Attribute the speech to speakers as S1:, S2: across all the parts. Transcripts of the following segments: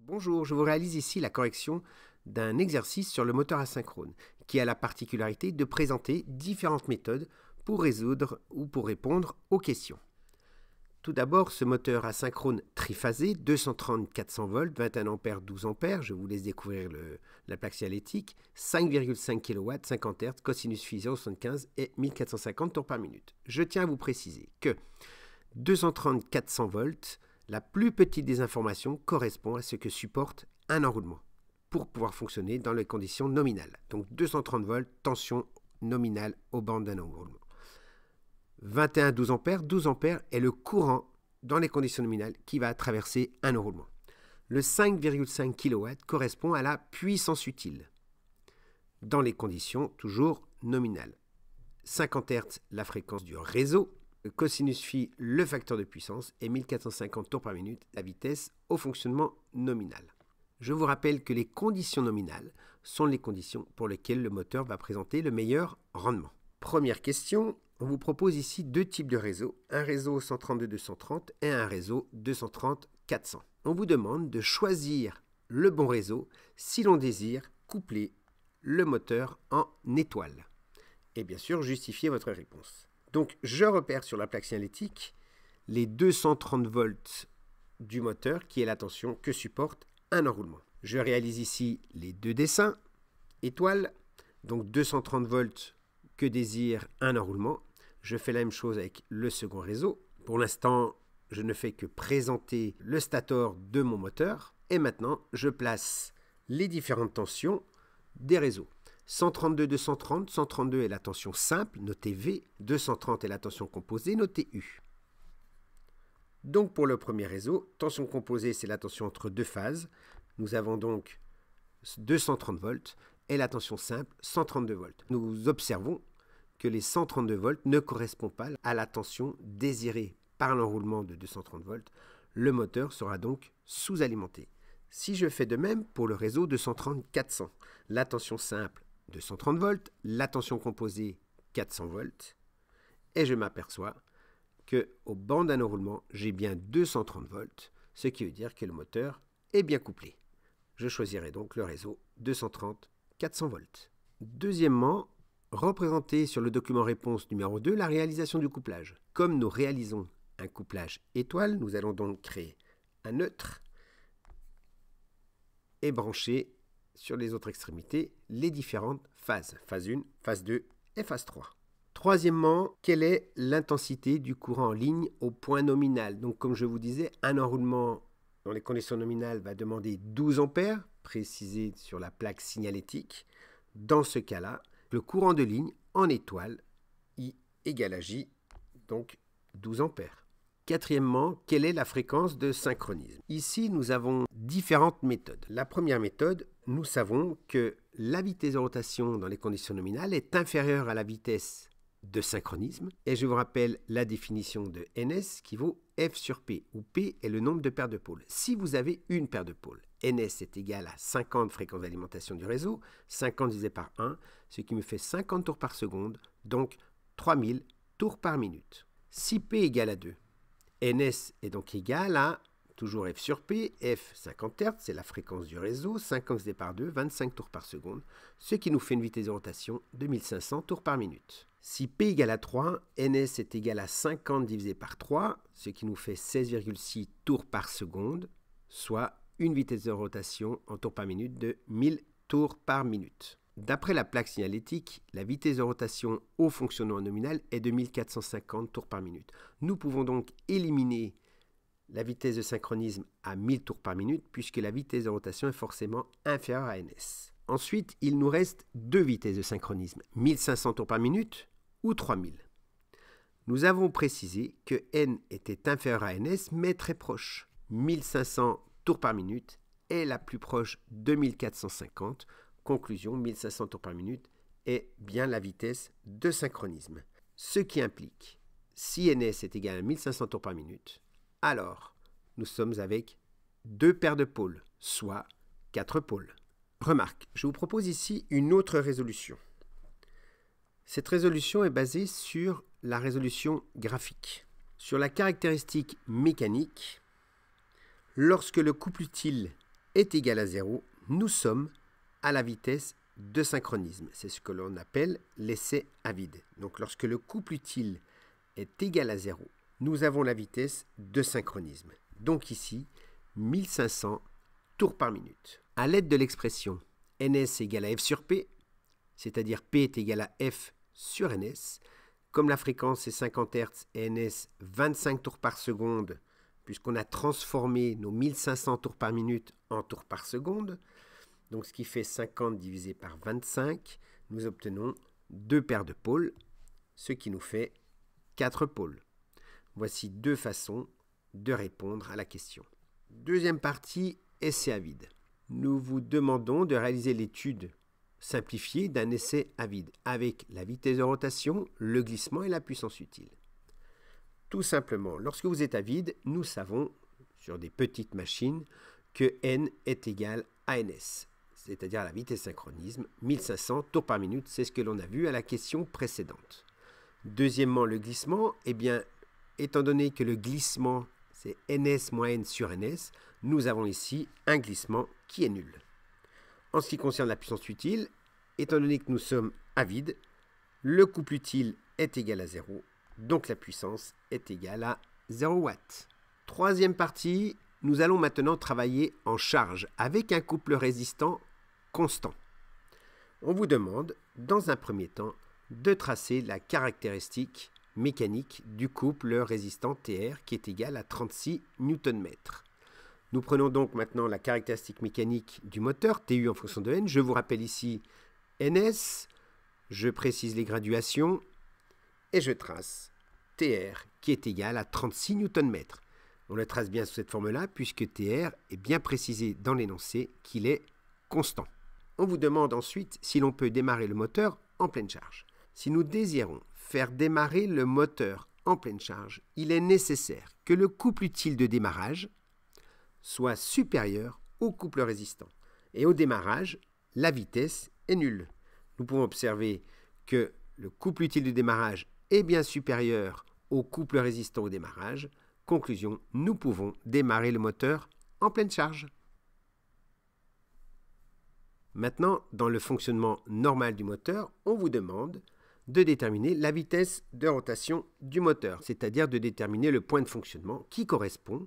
S1: Bonjour, je vous réalise ici la correction d'un exercice sur le moteur asynchrone qui a la particularité de présenter différentes méthodes pour résoudre ou pour répondre aux questions. Tout d'abord, ce moteur asynchrone triphasé, 230-400 volts, 21 ampères, 12 ampères, je vous laisse découvrir la plaque signalétique, 5,5 kW, 50 Hz, cosinus phi 0,75 et 1450 tours par minute. Je tiens à vous préciser que 230-400 volts, la plus petite des informations correspond à ce que supporte un enroulement pour pouvoir fonctionner dans les conditions nominales. Donc 230 volts, tension nominale aux bandes d'un enroulement. 21-12 ampères, 12 ampères est le courant dans les conditions nominales qui va traverser un enroulement. Le 5,5 kW correspond à la puissance utile dans les conditions toujours nominales. 50 Hz, la fréquence du réseau. Le cosinus phi, le facteur de puissance, et 1450 tours par minute, la vitesse au fonctionnement nominal. Je vous rappelle que les conditions nominales sont les conditions pour lesquelles le moteur va présenter le meilleur rendement. Première question, on vous propose ici deux types de réseaux, un réseau 132-230 et un réseau 230-400. On vous demande de choisir le bon réseau si l'on désire coupler le moteur en étoile. Et bien sûr, justifiez votre réponse. Donc, je repère sur la plaque signalétique les 230 volts du moteur qui est la tension que supporte un enroulement. Je réalise ici les deux dessins, étoile, donc 230 volts que désire un enroulement. Je fais la même chose avec le second réseau. Pour l'instant, je ne fais que présenter le stator de mon moteur. Et maintenant, je place les différentes tensions des réseaux. 132-230, 132 est la tension simple, notée V, 230 est la tension composée, notée U. Donc pour le premier réseau, tension composée, c'est la tension entre deux phases. Nous avons donc 230 volts et la tension simple, 132 volts. Nous observons que les 132 volts ne correspondent pas à la tension désirée par l'enroulement de 230 volts. Le moteur sera donc sous-alimenté. Si je fais de même pour le réseau 230-400, la tension simple 230 volts, la tension composée 400 volts, et je m'aperçois qu'au banc d'un enroulement, j'ai bien 230 volts, ce qui veut dire que le moteur est bien couplé. Je choisirai donc le réseau 230-400 volts. Deuxièmement, représenter sur le document réponse numéro 2 la réalisation du couplage. Comme nous réalisons un couplage étoile, nous allons donc créer un neutre et brancher sur les autres extrémités les différentes phases. Phase 1, phase 2 et phase 3. Troisièmement, quelle est l'intensité du courant en ligne au point nominal? Donc comme je vous disais, un enroulement dans les conditions nominales va demander 12 ampères, précisé sur la plaque signalétique. Dans ce cas-là, le courant de ligne en étoile, I égale à J, donc 12 ampères. Quatrièmement, quelle est la fréquence de synchronisme? Ici, nous avons différentes méthodes. La première méthode, nous savons que la vitesse de rotation dans les conditions nominales est inférieure à la vitesse de synchronisme. Et je vous rappelle la définition de NS qui vaut F sur P, où P est le nombre de paires de pôles. Si vous avez une paire de pôles, NS est égal à 50 fréquences d'alimentation du réseau, 50 divisé par 1, ce qui me fait 50 tours par seconde, donc 3000 tours par minute. Si P égale à 2, NS est donc égal à, toujours F sur P, F 50 Hz, c'est la fréquence du réseau, 50 divisé par 2, 25 tours par seconde, ce qui nous fait une vitesse de rotation de 1500 tours par minute. Si P égale à 3, NS est égal à 50 divisé par 3, ce qui nous fait 16,6 tours par seconde, soit une vitesse de rotation en tours par minute de 1000 tours par minute. D'après la plaque signalétique, la vitesse de rotation au fonctionnement nominal est de 1450 tours par minute. Nous pouvons donc éliminer la vitesse de synchronisme à 1000 tours par minute puisque la vitesse de rotation est forcément inférieure à NS. Ensuite, il nous reste deux vitesses de synchronisme, 1500 tours par minute ou 3000. Nous avons précisé que N était inférieur à NS mais très proche. 1500 tours par minute est la plus proche de 1450. Conclusion, 1500 tours par minute est bien la vitesse de synchronisme. Ce qui implique, si NS est égal à 1500 tours par minute, alors nous sommes avec deux paires de pôles, soit 4 pôles. Remarque, je vous propose ici une autre résolution. Cette résolution est basée sur la résolution graphique. Sur la caractéristique mécanique, lorsque le couple utile est égal à 0, nous sommes à la vitesse de synchronisme. C'est ce que l'on appelle l'essai à vide. Donc lorsque le couple utile est égal à 0, nous avons la vitesse de synchronisme. Donc ici, 1500 tours par minute. À l'aide de l'expression ns égale à f sur p, c'est-à-dire p est égal à f sur ns, comme la fréquence est 50 Hz et ns 25 tours par seconde, puisqu'on a transformé nos 1500 tours par minute en tours par seconde, donc ce qui fait 50 divisé par 25, nous obtenons 2 paires de pôles, ce qui nous fait 4 pôles. Voici 2 façons de répondre à la question. Deuxième partie, essai à vide. Nous vous demandons de réaliser l'étude simplifiée d'un essai à vide avec la vitesse de rotation, le glissement et la puissance utile. Tout simplement, lorsque vous êtes à vide, nous savons, sur des petites machines, que n est égal à ns, c'est-à-dire à la vitesse synchronisme, 1500 tours par minute, c'est ce que l'on a vu à la question précédente. Deuxièmement, le glissement, eh bien, étant donné que le glissement, c'est ns moins n sur ns, nous avons ici un glissement qui est nul. En ce qui concerne la puissance utile, étant donné que nous sommes à vide, le couple utile est égal à 0, donc la puissance est égale à 0 watts. Troisième partie, nous allons maintenant travailler en charge avec un couple résistant constant. On vous demande, dans un premier temps, de tracer la caractéristique mécanique du couple résistant TR qui est égal à 36 Nm. Nous prenons donc maintenant la caractéristique mécanique du moteur, TU en fonction de N. Je vous rappelle ici NS, je précise les graduations et je trace TR qui est égal à 36 Nm. On le trace bien sous cette forme-là puisque TR est bien précisé dans l'énoncé qu'il est constant. On vous demande ensuite si l'on peut démarrer le moteur en pleine charge. Si nous désirons faire démarrer le moteur en pleine charge, il est nécessaire que le couple utile de démarrage soit supérieur au couple résistant. Et au démarrage, la vitesse est nulle. Nous pouvons observer que le couple utile de démarrage est bien supérieur au couple résistant au démarrage. Conclusion, nous pouvons démarrer le moteur en pleine charge. Maintenant, dans le fonctionnement normal du moteur, on vous demande de déterminer la vitesse de rotation du moteur, c'est-à-dire de déterminer le point de fonctionnement qui correspond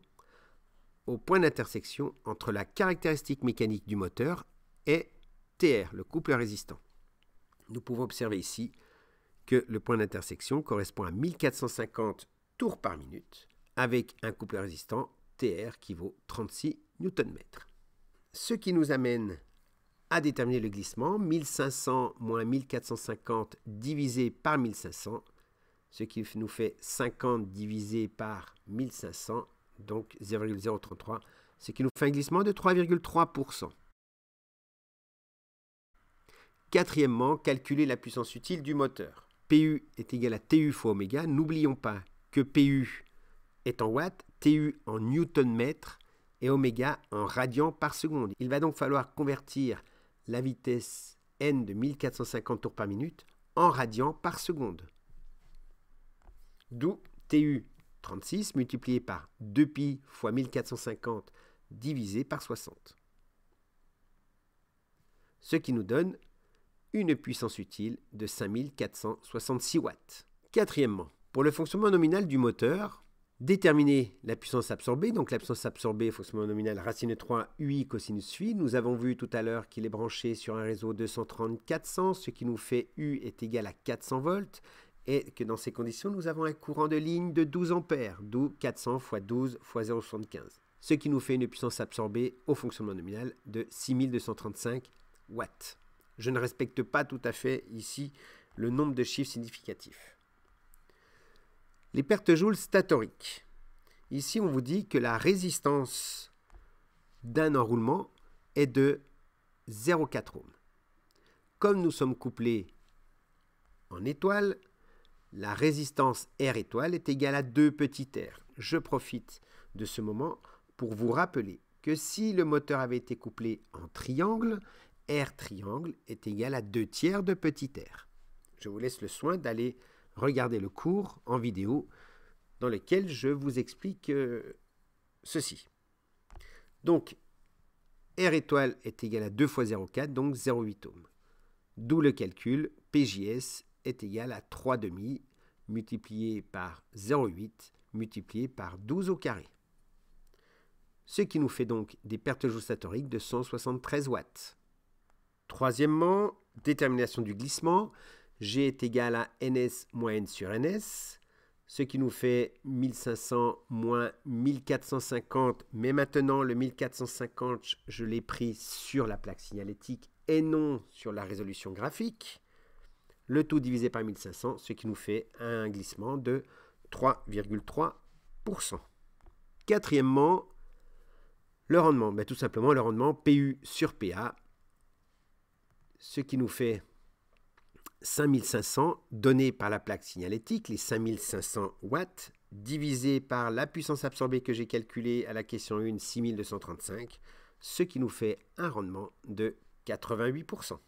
S1: au point d'intersection entre la caractéristique mécanique du moteur et TR, le couple résistant. Nous pouvons observer ici que le point d'intersection correspond à 1450 tours par minute avec un couple résistant TR qui vaut 36 Nm. Ce qui nous amène à déterminer le glissement, 1500 moins 1450 divisé par 1500, ce qui nous fait 50 divisé par 1500, donc 0,033, ce qui nous fait un glissement de 3,3%. Quatrièmement, calculer la puissance utile du moteur. PU est égal à TU fois oméga. N'oublions pas que PU est en watts, TU en newton-mètre et oméga en radians par seconde. Il va donc falloir convertir la vitesse n de 1450 tours par minute en radians par seconde. D'où TU 36 multiplié par 2pi fois 1450 divisé par 60. Ce qui nous donne une puissance utile de 5466 watts. Quatrièmement, pour le fonctionnement nominal du moteur, déterminer la puissance absorbée, donc la puissance absorbée, fonctionnement nominal racine de 3 UI cosinus phi. Nous avons vu tout à l'heure qu'il est branché sur un réseau 230-400, ce qui nous fait U est égal à 400 volts, et que dans ces conditions, nous avons un courant de ligne de 12 ampères, d'où 400 fois 12 fois 0,75, ce qui nous fait une puissance absorbée au fonctionnement nominal de 6235 watts. Je ne respecte pas tout à fait ici le nombre de chiffres significatifs. Les pertes joules statoriques. Ici, on vous dit que la résistance d'un enroulement est de 0,4 ohms. Comme nous sommes couplés en étoile, la résistance R étoile est égale à 2 petits r. Je profite de ce moment pour vous rappeler que si le moteur avait été couplé en triangle, R triangle est égal à 2 tiers de petit r. Je vous laisse le soin d'aller regarder le cours en vidéo dans lequel je vous explique ceci. Donc, R étoile est égal à 2 fois 0,4, donc 0,8 ohms. D'où le calcul, PJS est égal à 3,5 multiplié par 0,8 multiplié par 12 au carré. Ce qui nous fait donc des pertes gustatoriques de 173 watts. Troisièmement, détermination du glissement. G est égal à NS moins N sur NS, ce qui nous fait 1500 moins 1450. Mais maintenant, le 1450, je l'ai pris sur la plaque signalétique et non sur la résolution graphique. Le tout divisé par 1500, ce qui nous fait un glissement de 3,3%. Quatrièmement, le rendement. Tout simplement le rendement PU sur PA, ce qui nous fait 5500 donné par la plaque signalétique, les 5500 watts, divisé par la puissance absorbée que j'ai calculée à la question 1, 6235, ce qui nous fait un rendement de 88%.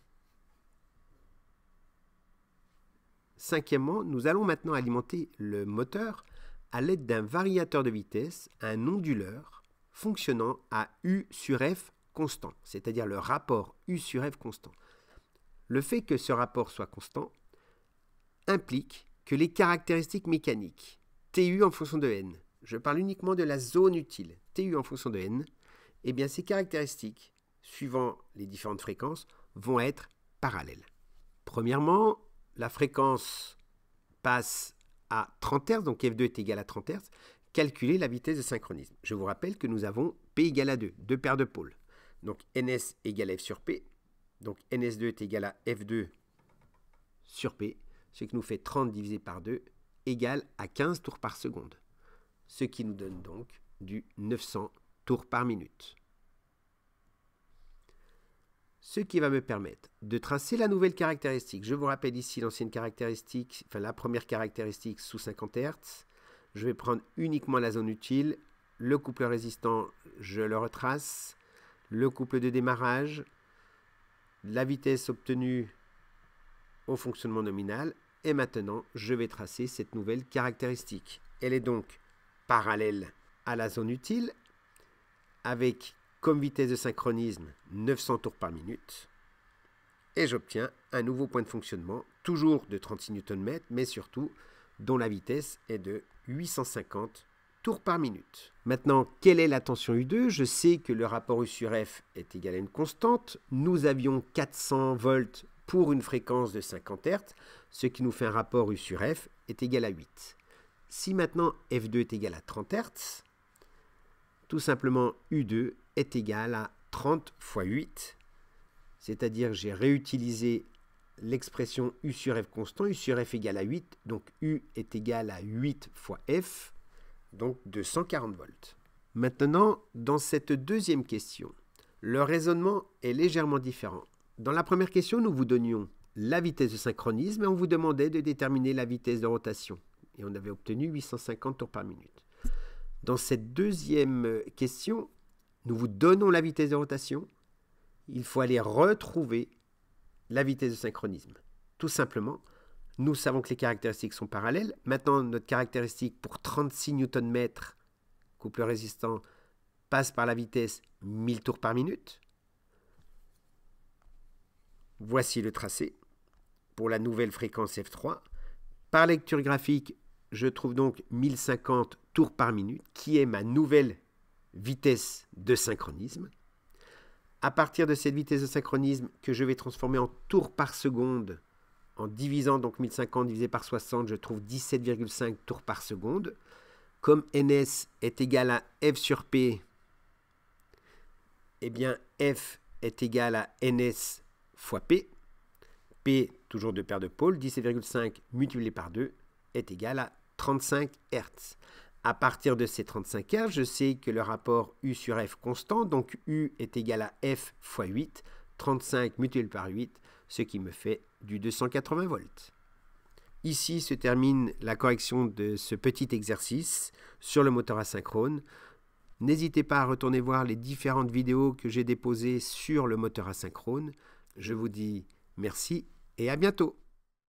S1: Cinquièmement, nous allons maintenant alimenter le moteur à l'aide d'un variateur de vitesse, un onduleur, fonctionnant à U sur F constant, c'est-à-dire le rapport U sur F constant. Le fait que ce rapport soit constant implique que les caractéristiques mécaniques, TU en fonction de N, je parle uniquement de la zone utile, TU en fonction de N, eh bien ces caractéristiques, suivant les différentes fréquences, vont être parallèles. Premièrement, la fréquence passe à 30 Hz, donc F2 est égal à 30 Hz, calculer la vitesse de synchronisme. Je vous rappelle que nous avons P égale à 2, deux paires de pôles. Donc NS égale F sur P. Donc NS2 est égal à F2 sur P, ce qui nous fait 30 divisé par 2 égale à 15 tours par seconde, ce qui nous donne donc du 900 tours par minute. Ce qui va me permettre de tracer la nouvelle caractéristique. Je vous rappelle ici l'ancienne caractéristique, enfin la première caractéristique sous 50 Hz. Je vais prendre uniquement la zone utile. Le couple résistant, je le retrace. Le couple de démarrage, la vitesse obtenue au fonctionnement nominal. Et maintenant, je vais tracer cette nouvelle caractéristique. Elle est donc parallèle à la zone utile, avec comme vitesse de synchronisme 900 tours par minute. Et j'obtiens un nouveau point de fonctionnement, toujours de 36 Nm, mais surtout dont la vitesse est de 850 tours par minute. Maintenant, quelle est la tension U2? Je sais que le rapport U sur F est égal à une constante. Nous avions 400 volts pour une fréquence de 50 Hz, ce qui nous fait un rapport U sur F est égal à 8. Si maintenant F2 est égal à 30 Hz, tout simplement U2 est égal à 30 fois 8, c'est-à-dire j'ai réutilisé l'expression U sur F constant, U sur F égale à 8, donc U est égal à 8 fois F, donc 240 volts. Maintenant, dans cette deuxième question, le raisonnement est légèrement différent. Dans la première question, nous vous donnions la vitesse de synchronisme et on vous demandait de déterminer la vitesse de rotation. Et on avait obtenu 850 tours par minute. Dans cette deuxième question, nous vous donnons la vitesse de rotation. Il faut aller retrouver la vitesse de synchronisme. Tout simplement, nous savons que les caractéristiques sont parallèles. Maintenant, notre caractéristique pour 36 Nm, couple résistant, passe par la vitesse 1000 tours par minute. Voici le tracé pour la nouvelle fréquence F3. Par lecture graphique, je trouve donc 1050 tours par minute, qui est ma nouvelle vitesse de synchronisme. À partir de cette vitesse de synchronisme que je vais transformer en tours par seconde, en divisant donc 1050 divisé par 60, je trouve 17,5 tours par seconde. Comme NS est égal à F sur P, eh bien F est égal à NS fois P. P, toujours deux paires de pôles, 17,5 multiplié par 2 est égal à 35 Hz. À partir de ces 35 Hz, je sais que le rapport U sur F constant, donc U est égal à F fois 8, 35 multiplié par 8, ce qui me fait du 280 volts. Ici se termine la correction de ce petit exercice sur le moteur asynchrone. N'hésitez pas à retourner voir les différentes vidéos que j'ai déposées sur le moteur asynchrone. Je vous dis merci et à bientôt.